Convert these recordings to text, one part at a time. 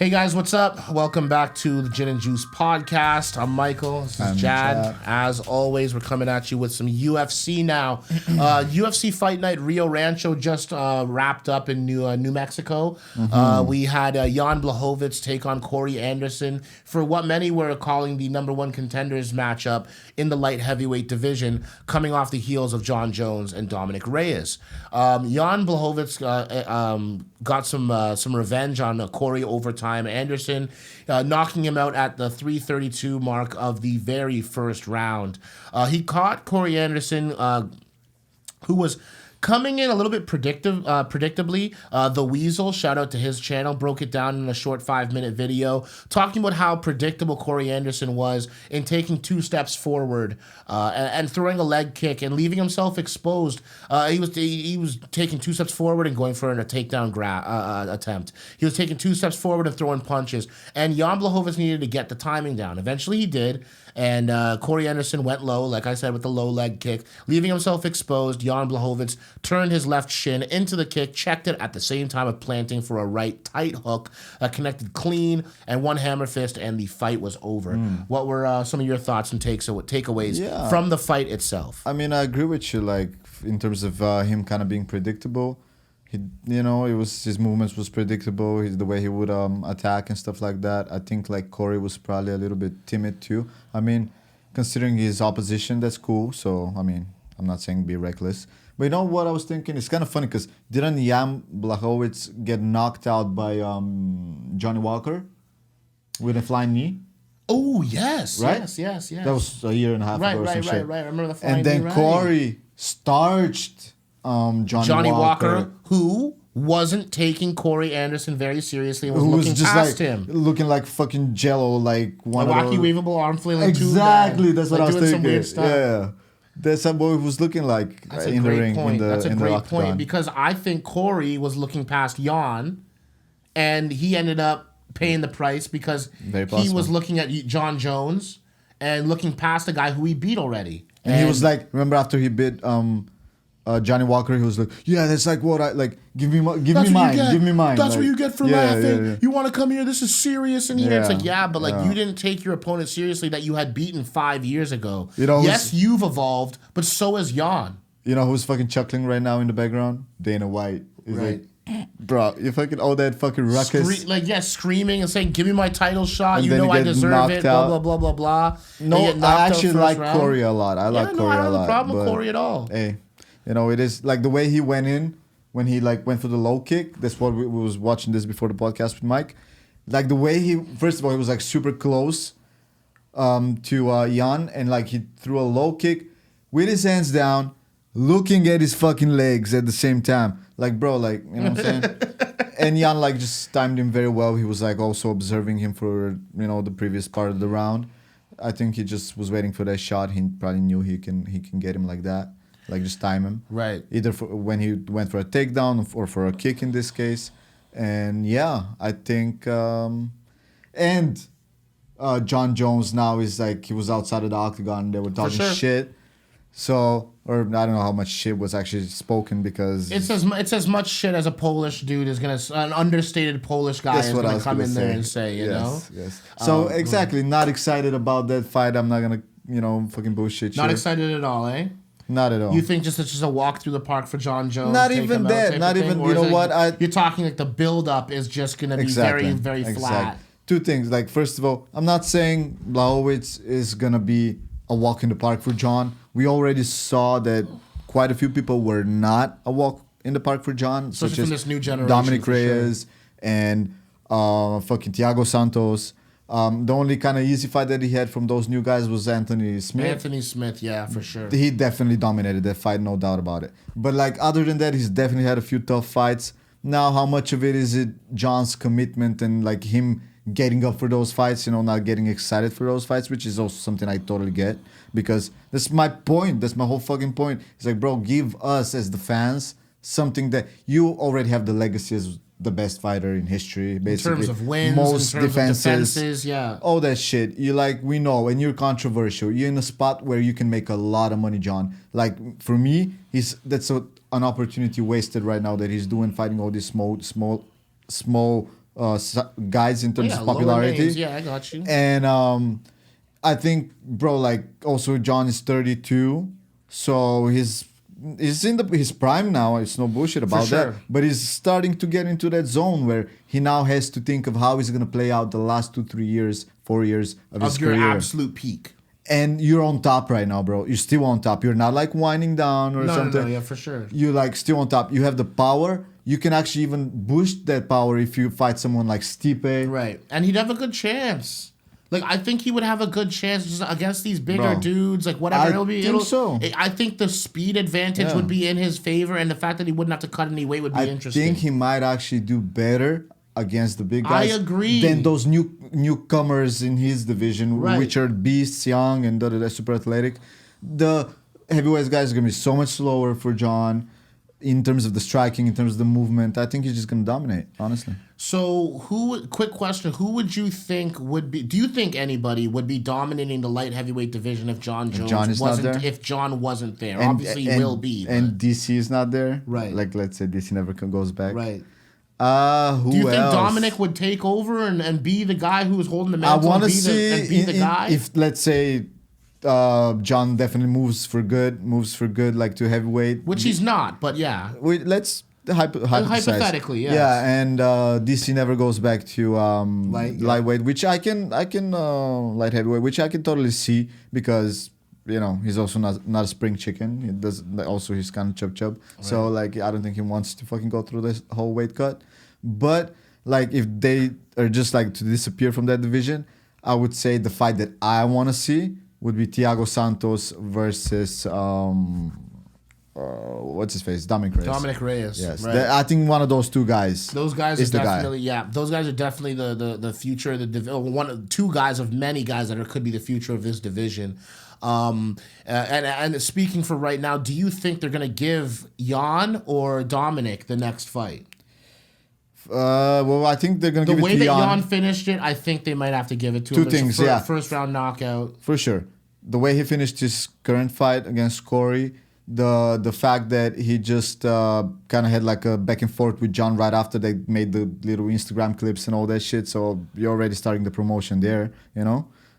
Hey guys, what's up? Welcome back to the G&J Podcast. I'm Michael. This is Jad. As always, we're coming at you with some UFC now. UFC Fight Night Rio Rancho just wrapped up in New Mexico. We had Jan Blachowicz take on Corey Anderson for what many were calling the number one contenders matchup in the light heavyweight division, coming off the heels of Jon Jones and Dominick Reyes. Jan Blachowicz got some revenge on Corey overtime. Anderson, knocking him out at the 3:32 mark of the very first round. He caught Corey Anderson, who was coming in a little bit predictably. The Weasel, shout out to his channel, broke it down in a short 5-minute video, talking about how predictable Corey Anderson was in taking 2 steps forward and throwing a leg kick and leaving himself exposed. He was taking 2 steps forward and going for a takedown attempt. He was taking 2 steps forward and throwing punches. And Jan Blachowicz needed to get the timing down. Eventually he did. And Corey Anderson went low, like I said, with the low leg kick, leaving himself exposed. Jan Blachowicz turned his left shin into the kick, checked it at the same time of planting for a right tight hook, connected clean, and one hammer fist, and the fight was over. What were some of your thoughts and takeaways from the fight itself? I mean, I agree with you, like, in terms of him kind of being predictable. His movements was predictable. The way he would attack and stuff like that. I think like Corey was probably a little bit timid too. I mean, considering his opposition, that's cool. So I mean, I'm not saying be reckless, but you know what I was thinking? It's kind of funny because didn't Jan Blachowicz get knocked out by Johnny Walker with a flying knee? Oh yes, right? Yes. That was a year and a half ago or some shit. Right. I remember the flying knee. And then Corey starched Johnny Walker, who wasn't taking Corey Anderson very seriously and was looking just past like, him. Looking like fucking Jello, like one a of wacky weavable arm flailing exactly, tube. That's what I was thinking. Some weird stuff. Yeah. That's what it was looking like in the ring. That's a great point because I think Corey was looking past Jan and he ended up paying the price because he was looking at Jon Jones and looking past a guy who he beat already. And he was like, remember after he beat Johnny Walker, he was like, yeah, that's like what I like. Give me mine. Give me mine. That's like, what you get for laughing. Yeah. You want to come here? This is serious in here. It's like, but like you didn't take your opponent seriously that you had beaten 5 years ago. Yes, you've evolved, but so has Jan. You know who's fucking chuckling right now in the background? Dana White. He's like, bro, you fucking all that fucking ruckus. Screaming and saying, "Give me my title shot. And you know I deserve it." Out. Blah blah blah. No, I actually like Corey a lot. I like Corey a lot. I don't have a problem with Corey at all. Hey. You know, it is like the way he went in when he like went for the low kick. That's what we was watching this before the podcast with Mike. Like the way first of all, he was like super close to Jan, and like he threw a low kick with his hands down, looking at his fucking legs at the same time. Like, bro, like, you know what I'm saying? And Jan like just timed him very well. He was like also observing him for, you know, the previous part of the round. I think he just was waiting for that shot. He probably knew he can get him like that. Like just time him. Right. Either when he went for a takedown or for a kick in this case. And yeah, I think Jon Jones now is like he was outside of the octagon. They were talking shit. So, or I don't know how much shit was actually spoken because it's as much shit as a Polish dude is gonna, an understated Polish guy is gonna come in there and say, you know. Yes. So exactly, not excited about that fight. I'm not gonna, fucking bullshit. Not excited at all, eh? Not at all. You think it's just a walk through the park for Jon Jones? Not even that. Not even. You know what? You're talking like the build up is just gonna be very, very flat. 2 things. Like first of all, I'm not saying Blachowicz is gonna be a walk in the park for Jon. We already saw that quite a few people were not a walk in the park for Jon, especially such from as this new generation, Dominick Reyes and fucking Thiago Santos. The only kind of easy fight that he had from those new guys was Anthony Smith. Yeah, for sure. He definitely dominated that fight, no doubt about it. But like other than that, he's definitely had a few tough fights. Now, how much of it is it Jon's commitment and like him getting up for those fights, not getting excited for those fights, which is also something I totally get because that's my point. That's my whole fucking point. It's like, bro, give us as the fans something that you already have the legacy as the best fighter in history, basically. In terms of wins, most in terms of defenses, yeah. All that shit. You like, we know, and you're controversial. You're in a spot where you can make a lot of money, Jon. Like, for me, that's an opportunity wasted right now that he's doing, fighting all these small guys in terms of popularity. Names. Yeah, I got you. And I think, bro, like also John is 32, so he's in his prime now. It's no bullshit about that. But he's starting to get into that zone where he now has to think of how he's gonna play out the last 2, 3 years, 4 years of his career. Your absolute peak. And you're on top right now, bro. You're still on top. You're not like winding down or something. No, yeah, for sure. You're like still on top. You have the power. You can actually even boost that power if you fight someone like Stipe. Right. And he'd have a good chance. Like, I think he would have a good chance just against these bigger dudes. Like, whatever. I think the speed advantage would be in his favor, and the fact that he wouldn't have to cut any weight would be interesting. I think he might actually do better against the big guys. I agree. Than those newcomers in his division, which are beasts, young, and super athletic. The heavyweight guys are going to be so much slower for John in terms of the striking, in terms of the movement. I think he's just going to dominate, honestly. So, quick question, who would you think would be, do you think anybody would be dominating the light heavyweight division if John wasn't there? Obviously, he will be. And DC is not there? Right. Like, let's say DC never goes back. Right. Who do you think else? Dominick would take over and be the guy who was holding the mantle? I want to see be the guy? If, let's say, John definitely moves for good, like to heavyweight. Which he's not, but yeah. Let's hypothetically, yes. Yeah, and DC never goes back to lightweight, which I can light heavyweight, which I can totally see because he's also not a spring chicken. He does also he's kind of chub. Right. So like I don't think he wants to fucking go through this whole weight cut. But like if they are just like to disappear from that division, I would say the fight that I want to see would be Thiago Santos versus what's his face? Dominick Reyes. Yes, right. I think one of those two guys. Those guys are definitely Those guys are definitely the future of the division. Two guys of many guys that could be the future of this division. And speaking for right now, do you think they're gonna give Jan or Dominick the next fight? Well, I think they're gonna give it to Jan. The way that Jan finished it, I think they might have to give it to him. Two things, yeah. First round knockout. For sure. The way he finished his current fight against Corey, the fact that he just kind of had like a back and forth with John right after they made the little Instagram clips and all that shit. So you're already starting the promotion there,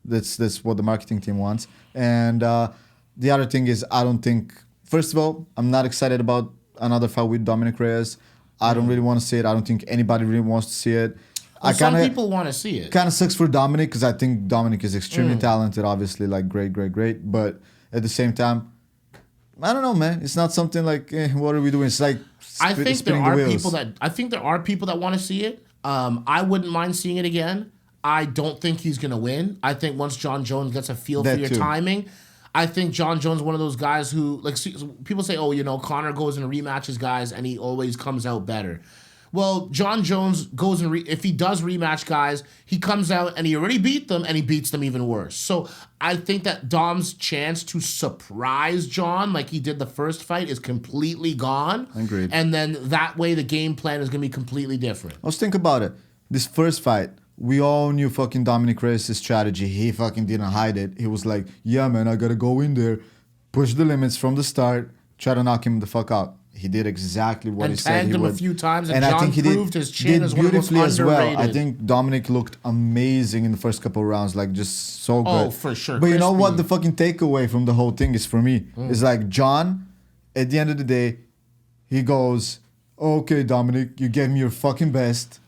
That's what the marketing team wants. And the other thing is, I don't think... First of all, I'm not excited about another fight with Dominick Reyes. I don't really want to see it. I don't think anybody really wants to see it. Well, some people want to see it. Kind of sucks for Dominick because I think Dominick is extremely talented, obviously, like great. But at the same time, I don't know, man. It's not something like, what are we doing? It's like I think there are people that want to see it. I wouldn't mind seeing it again. I don't think he's going to win. I think once John Jones gets a feel for your timing, I think John Jones is one of those guys who, like, people say, Conor goes and rematches guys and he always comes out better. Well, John Jones goes and if he does rematch guys, he comes out and he already beat them and he beats them even worse. So I think that Dom's chance to surprise John like he did the first fight is completely gone. Agreed. And then that way the game plan is going to be completely different. Let's think about it. This first fight, we all knew fucking Dominick Reyes' strategy. He fucking didn't hide it. He was like, yeah, man, I got to go in there, push the limits from the start, try to knock him the fuck out. He did exactly what he said he would. And tagged him a few times, and John I think he proved his chin as one of the most underrated. As well. I think Dominick looked amazing in the first couple of rounds, like just so good. Oh, for sure. But you know what the fucking takeaway from the whole thing is for me? Is like John, at the end of the day, he goes, okay, Dominick, you gave me your fucking best.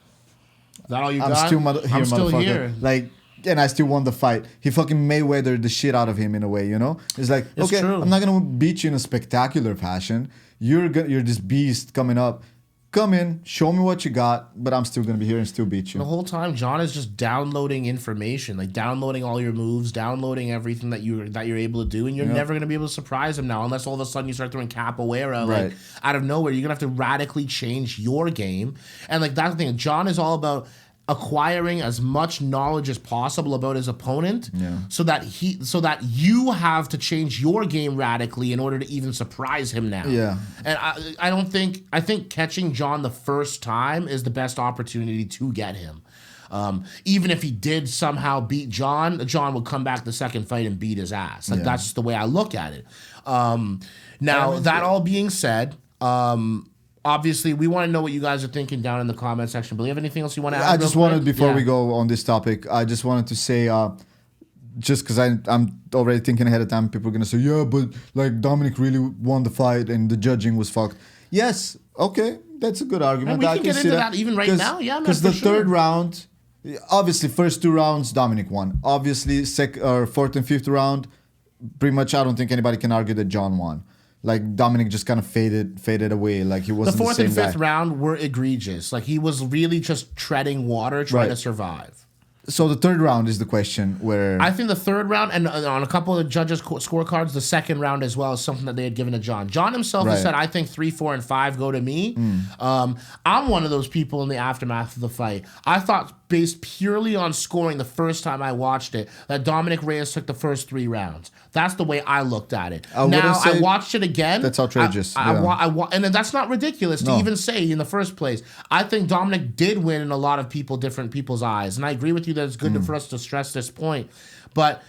Is that all you got? I'm still here. Like, and I still won the fight. He fucking Mayweathered the shit out of him in a way, It's like, it's true. I'm not going to beat you in a spectacular fashion. You're this beast coming up. Come in, show me what you got, but I'm still going to be here and still beat you. The whole time, John is just downloading information, like downloading all your moves, downloading everything that you're able to do, and you're never going to be able to surprise him now unless all of a sudden you start throwing capoeira like out of nowhere. You're going to have to radically change your game. And like that's the thing. John is all about acquiring as much knowledge as possible about his opponent so that you have to change your game radically in order to even surprise him now. Yeah. And I think catching John the first time is the best opportunity to get him. Even if he did somehow beat John would come back the second fight and beat his ass. Like that's just the way I look at it. Now that all being said, obviously, we want to know what you guys are thinking down in the comment section. But do you have anything else you want to add? I just wanted, before we go on this topic, I just wanted to say, just because I'm already thinking ahead of time, people are going to say, yeah, but like Dominick really won the fight and the judging was fucked. Yes, okay, that's a good argument. And we can get into that even right now. Yeah, because the third round, obviously, first 2 rounds, Dominick won. Obviously, fourth and fifth round, pretty much I don't think anybody can argue that John won. Like Dominick just kind of faded away. Like he wasn't the same guy. The fourth and fifth round were egregious. Like he was really just treading water, trying to survive. So the third round is the question where... I think the third round, and on a couple of the judges' scorecards, the second round as well is something that they had given to John. John himself has said, I think 3, 4, and 5 go to me. I'm one of those people in the aftermath of the fight. I thought, based purely on scoring the first time I watched it, that Dominick Reyes took the first 3 rounds. That's the way I looked at it. I watched it again. That's outrageous. And that's not ridiculous to even say in the first place. I think Dominick did win in a lot of different people's eyes. And I agree with you that it's good for us to stress this point. But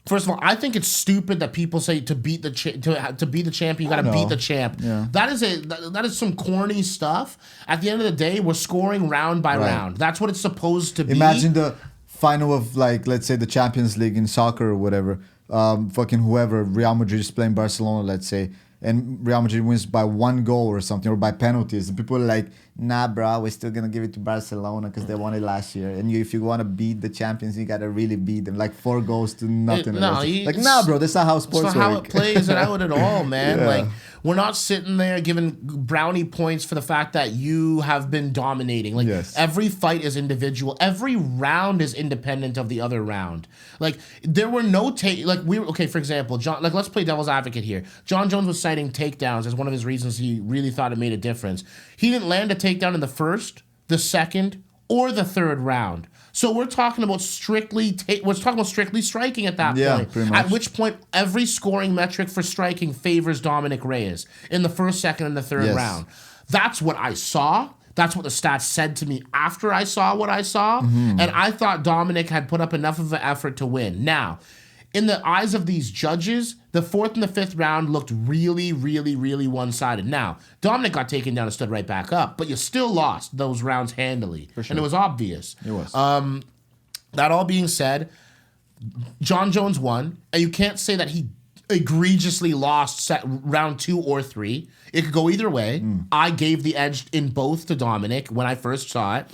first of all, I think it's stupid that people say to beat the champion, you got to beat the champ. Yeah. That is some corny stuff. At the end of the day, we're scoring round by round. That's what it's supposed to be. Imagine the final of, like, let's say the Champions League in soccer or whatever. Fucking whoever, Real Madrid is playing Barcelona, let's say, and Real Madrid wins by 1 goal or something, or by penalties. And people are like, nah, bro, we're still going to give it to Barcelona because they won it last year. And if you want to beat the champions, you got to really beat them. Like 4 goals to nothing. Nah, bro, that's not how sports work. That's not how it plays out at all, man. Yeah. Like, we're not sitting there giving brownie points for the fact that you have been dominating. Like, every fight is individual. Every round is independent of the other round. Like, there were no for example, John. Like, let's play devil's advocate here. John Jones was citing takedowns as one of his reasons he really thought it made a difference. He didn't land a takedown in the first, the second, or the third round. So we're talking about strictly striking at that point. Pretty much. At which point, every scoring metric for striking favors Dominick Reyes in the first, second, and the third round. That's what I saw. That's what the stats said to me after I saw what I saw. And I thought Dominick had put up enough of an effort to win. Now, in the eyes of these judges, the 4th and the 5th round looked really, really, really one-sided. Now, Dominick got taken down and stood right back up, but you still lost those rounds handily. For sure. And it was obvious. It was. That all being said, John Jones won, and you can't say that he egregiously lost round 2 or 3. It could go either way. I gave the edge in both to Dominick when I first saw it,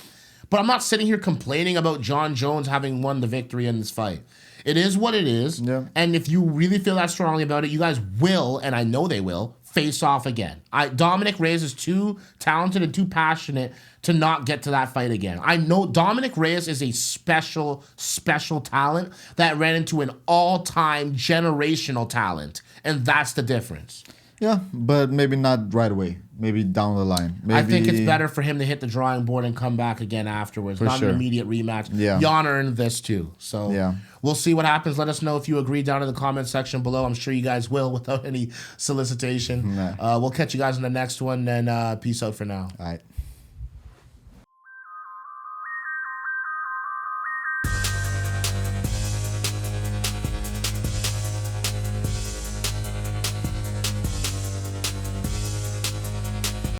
but I'm not sitting here complaining about John Jones having won the victory in this fight. It is what it is. Yeah. And if you really feel that strongly about it, you guys will, and I know they will, face off again. Dominick Reyes is too talented and too passionate to not get to that fight again. I know Dominick Reyes is a special, special talent that ran into an all-time generational talent, and that's the difference. Yeah, but maybe not right away. Maybe down the line. I think it's better for him to hit the drawing board and come back again afterwards. Not an immediate rematch. Yeah. Jan earned this too. So we'll see what happens. Let us know if you agree down in the comment section below. I'm sure you guys will without any solicitation. We'll catch you guys in the next one, and peace out for now. All right.